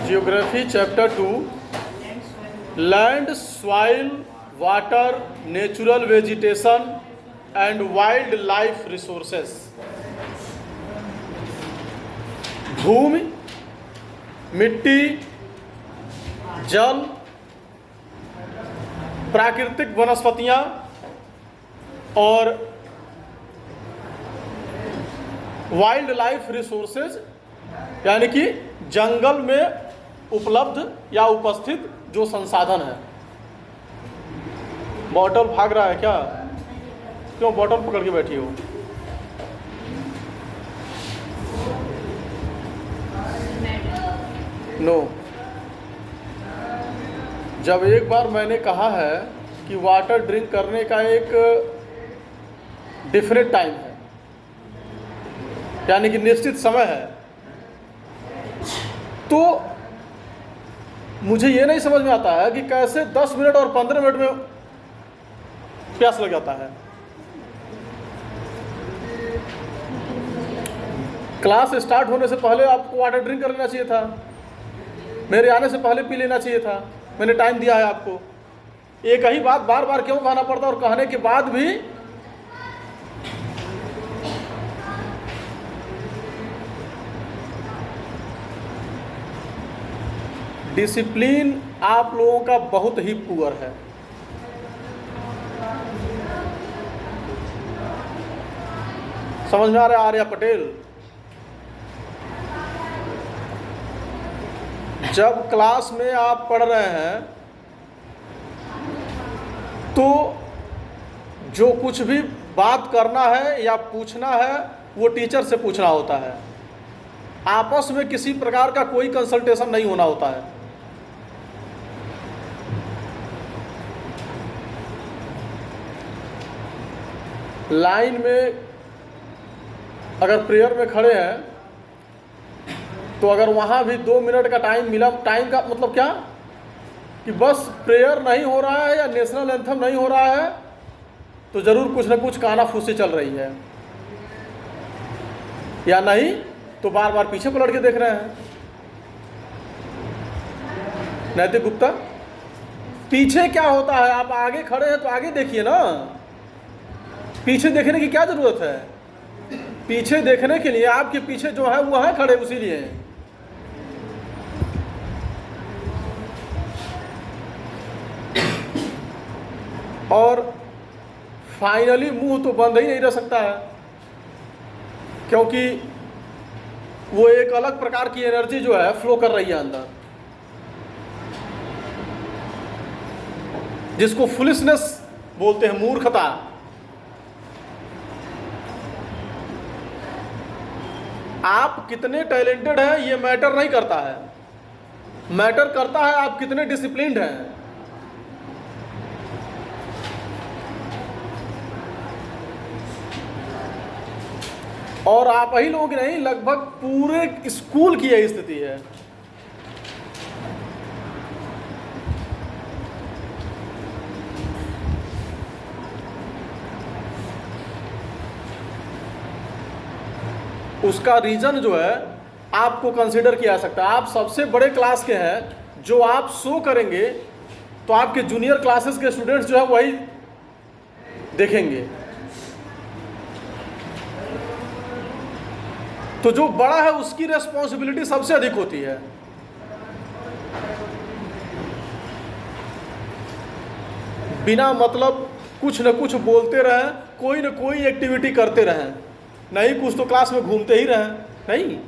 Geography chapter 2 land soil water natural vegetation and wildlife resources. भूमि, मिट्टी, जल, प्राकृतिक वनस्पतियाँ और वाइल्ड लाइफ रिसोर्सेज यानी कि जंगल में उपलब्ध या उपस्थित जो संसाधन है। बॉटल भाग रहा है क्या? क्यों बॉटल पकड़ के बैठी हो? नो। जब एक बार मैंने कहा है कि वाटर ड्रिंक करने का एक डिफरेंट टाइम है, यानी कि निश्चित समय है, तो मुझे ये नहीं समझ में आता है कि कैसे 10 मिनट और 15 मिनट में प्यास लग जाता है। क्लास स्टार्ट होने से पहले आपको वाटर ड्रिंक कर लेना चाहिए था, मेरे आने से पहले पी लेना चाहिए था। मैंने टाइम दिया है आपको। एक ही बात बार बार क्यों कहना पड़ता, और कहने के बाद भी डिसिप्लिन आप लोगों का बहुत ही पुअर है। समझ में आ रहा है आर्या पटेल? जब क्लास में आप पढ़ रहे हैं तो जो कुछ भी बात करना है या पूछना है वो टीचर से पूछना होता है। आपस में किसी प्रकार का कोई कंसल्टेशन नहीं होना होता है। लाइन में अगर प्रेयर में खड़े हैं तो अगर वहाँ भी 2 मिनट का टाइम मिला, टाइम का मतलब क्या कि बस प्रेयर नहीं हो रहा है या नेशनल एंथम नहीं हो रहा है तो ज़रूर कुछ न कुछ कानाफूसी चल रही है, या नहीं तो बार बार पीछे पलट के देख रहे हैं। नैतिक गुप्ता, पीछे क्या होता है? आप आगे खड़े हैं तो आगे देखिए ना, पीछे देखने की क्या ज़रूरत है? पीछे देखने के लिए आपके पीछे जो है वो है खड़े, उसी लिए। और फाइनली मुंह तो बंद ही नहीं रह सकता है, क्योंकि वो एक अलग प्रकार की एनर्जी जो है फ्लो कर रही है अंदर, जिसको फुलिशनेस बोलते हैं, मूर्खता। आप कितने टैलेंटेड हैं ये मैटर नहीं करता है, मैटर करता है आप कितने डिसिप्लिन्ड हैं। और आप ही लोग नहीं, लगभग पूरे स्कूल की यही स्थिति है। उसका रीजन जो है आपको कंसीडर किया जा सकता है। आप सबसे बड़े क्लास के हैं, जो आप शो करेंगे तो आपके जूनियर क्लासेस के स्टूडेंट्स जो है वही देखेंगे। तो जो बड़ा है उसकी रेस्पॉन्सिबिलिटी सबसे अधिक होती है। बिना मतलब कुछ न कुछ बोलते रहें, कोई न कोई एक्टिविटी करते रहें, नहीं कुछ तो क्लास में घूमते ही रहें, नहीं।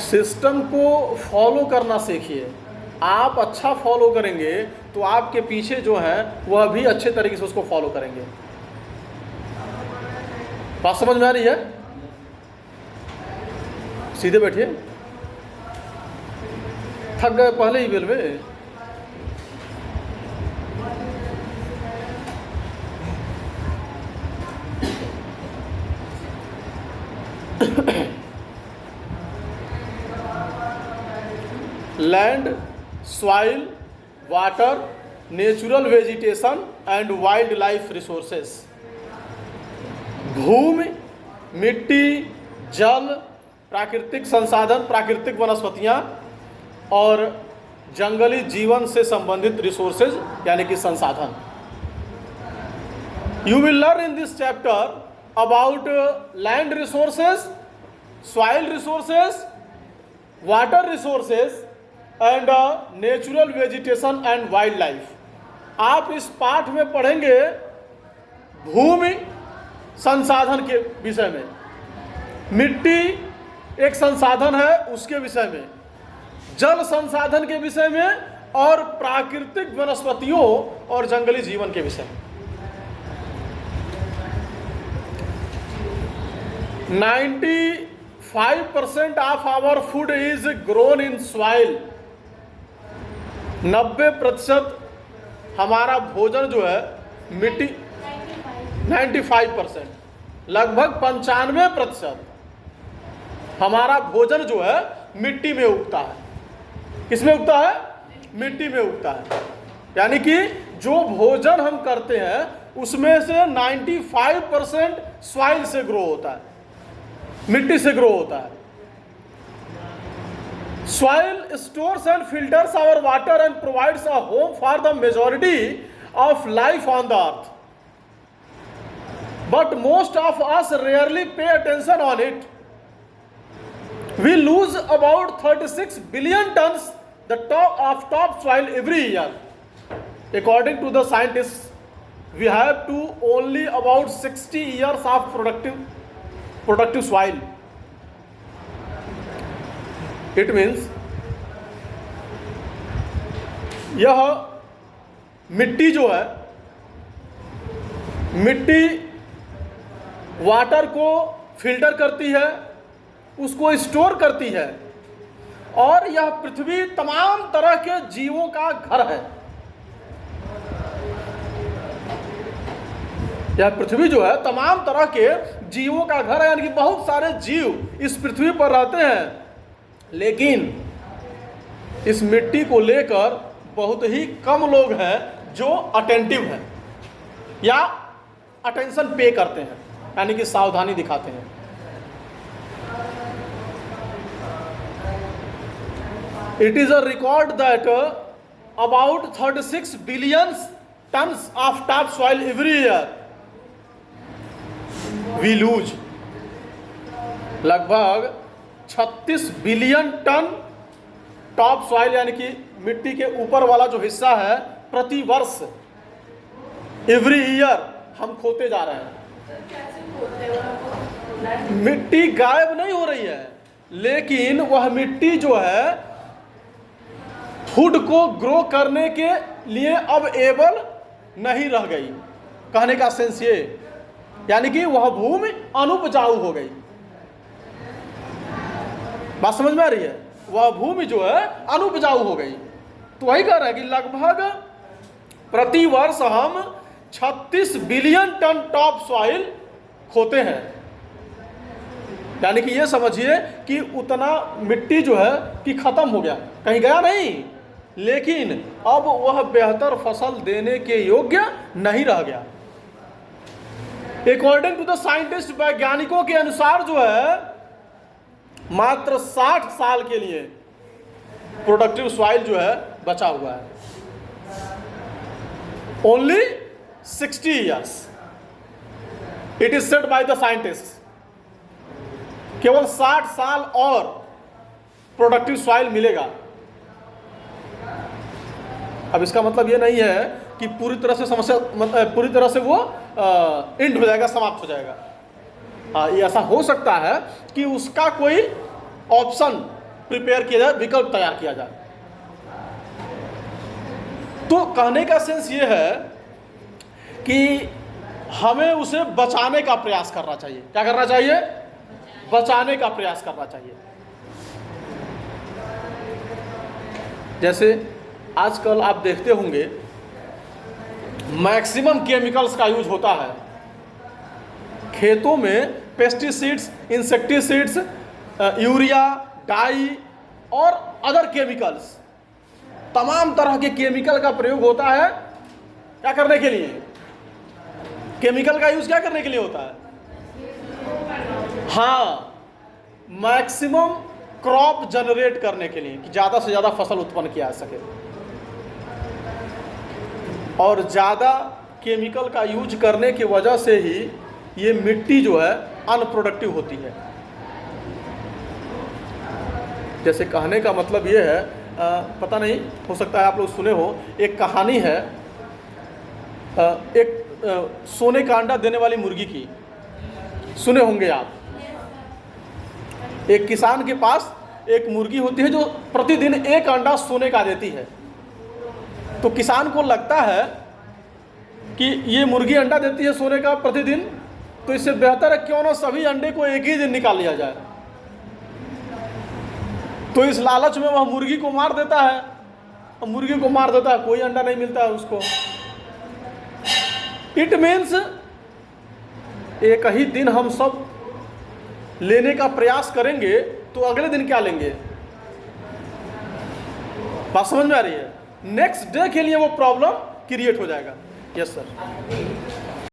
सिस्टम को फॉलो करना सीखिए। आप अच्छा फॉलो करेंगे तो आपके पीछे जो है वह भी अच्छे तरीके से उसको फॉलो करेंगे। बात समझ में आ रही है? सीधे बैठिए, थक गए पहले ही बेल में। Land, soil, water, natural vegetation and wildlife resources. भूमि, मिट्टी, जल, प्राकृतिक संसाधन, प्राकृतिक वनस्पतियाँ और जंगली जीवन से संबंधित रिसोर्सेज यानी कि संसाधन। You will learn in this chapter about land resources, soil resources, water resources and natural vegetation and wild life. आप इस पाठ में पढ़ेंगे भूमि संसाधन के विषय में, मिट्टी एक संसाधन है उसके विषय में, जल संसाधन के विषय में और प्राकृतिक वनस्पतियों और जंगली जीवन के विषय में। 95% of our food is grown in soil. 90% हमारा भोजन जो है मिट्टी, 95%, लगभग 95% हमारा भोजन जो है मिट्टी में उगता है। किसमें उगता है? मिट्टी में उगता है। यानी कि जो भोजन हम करते हैं उसमें से 95% सॉइल से ग्रो होता है, मिट्टी से ग्रो होता है। Soil stores and filters our water and provides a home for the majority of life on the earth, but most of us rarely pay attention on it. We lose about 36 billion tons of topsoil every year. According to the scientists, we have to only about 60 years of productive soil. It means यह मिट्टी जो है, मिट्टी water को filter करती है, उसको store करती है और यह पृथ्वी तमाम तरह के जीवों का घर है। यह पृथ्वी जो है तमाम तरह के जीवों का घर है, यानी कि बहुत सारे जीव इस पृथ्वी पर रहते हैं, लेकिन इस मिट्टी को लेकर बहुत ही कम लोग हैं जो अटेंटिव हैं या अटेंशन पे करते हैं, यानी कि सावधानी दिखाते हैं। It is a record that about 36 billion tons of topsoil every year we lose. लगभग 36 बिलियन टन टॉप सॉइल यानी कि मिट्टी के ऊपर वाला जो हिस्सा है प्रति वर्ष, एवरी ईयर हम खोते जा रहे हैं। मिट्टी गायब नहीं हो रही है, लेकिन वह मिट्टी जो है फूड को ग्रो करने के लिए अब एबल नहीं रह गई। कहने का सेंस ये, यानी कि वह भूमि अनुपजाऊ हो गई। बात समझ में आ रही है? वह भूमि जो है अनुपजाऊ हो गई। तो वही कह रहा है कि लगभग प्रति वर्ष हम 36 बिलियन टन टॉप सॉइल खोते हैं। यानी कि ये समझिए कि उतना मिट्टी जो है कि खत्म हो गया, कहीं गया नहीं, लेकिन अब वह बेहतर फसल देने के योग्य नहीं रह गया। अकॉर्डिंग टू द साइंटिस्ट, वैज्ञानिकों के अनुसार जो है मात्र 60 साल के लिए प्रोडक्टिव सॉइल जो है बचा हुआ है। Only 60 years it is said by the scientist. केवल 60 साल और प्रोडक्टिव सॉइल मिलेगा। अब इसका मतलब ये नहीं है कि पूरी तरह से समस्या, पूरी तरह से वो एंड हो जाएगा, समाप्त हो जाएगा। ये ऐसा हो सकता है कि उसका कोई ऑप्शन प्रिपेयर किया जाए, विकल्प तैयार किया जाए। तो कहने का सेंस ये है कि हमें उसे बचाने का प्रयास करना चाहिए। क्या करना चाहिए? बचाने का प्रयास करना चाहिए। जैसे आजकल आप देखते होंगे मैक्सिमम केमिकल्स का यूज होता है खेतों में। पेस्टिसाइड्स, इंसेक्टिसाइड्स, यूरिया, डाई और अदर केमिकल्स, तमाम तरह के केमिकल का प्रयोग होता है क्या करने के लिए? केमिकल का यूज क्या करने के लिए होता है? हाँ, मैक्सिमम क्रॉप जनरेट करने के लिए, कि ज़्यादा से ज़्यादा फसल उत्पन्न किया जा सके। और ज़्यादा केमिकल का यूज करने की वजह से ही ये मिट्टी जो है अनप्रोडक्टिव होती है। जैसे कहने का मतलब ये है, पता नहीं, हो सकता है आप लोग सुने हो, एक कहानी है एक सोने का अंडा देने वाली मुर्गी की, सुने होंगे आप। एक किसान के पास एक मुर्गी होती है जो प्रतिदिन एक अंडा सोने का देती है। तो किसान को लगता है कि ये मुर्गी अंडा देती है सोने का प्रतिदिन, तो इससे बेहतर है क्यों ना सभी अंडे को एक ही दिन निकाल लिया जाए। तो इस लालच में वह मुर्गी को मार देता है, और मुर्गी को मार देता है, कोई अंडा नहीं मिलता है उसको। इट मीन्स एक ही दिन हम सब लेने का प्रयास करेंगे तो अगले दिन क्या लेंगे? बात समझ में आ रही है? नेक्स्ट डे के लिए वो प्रॉब्लम क्रिएट हो जाएगा। Yes sir.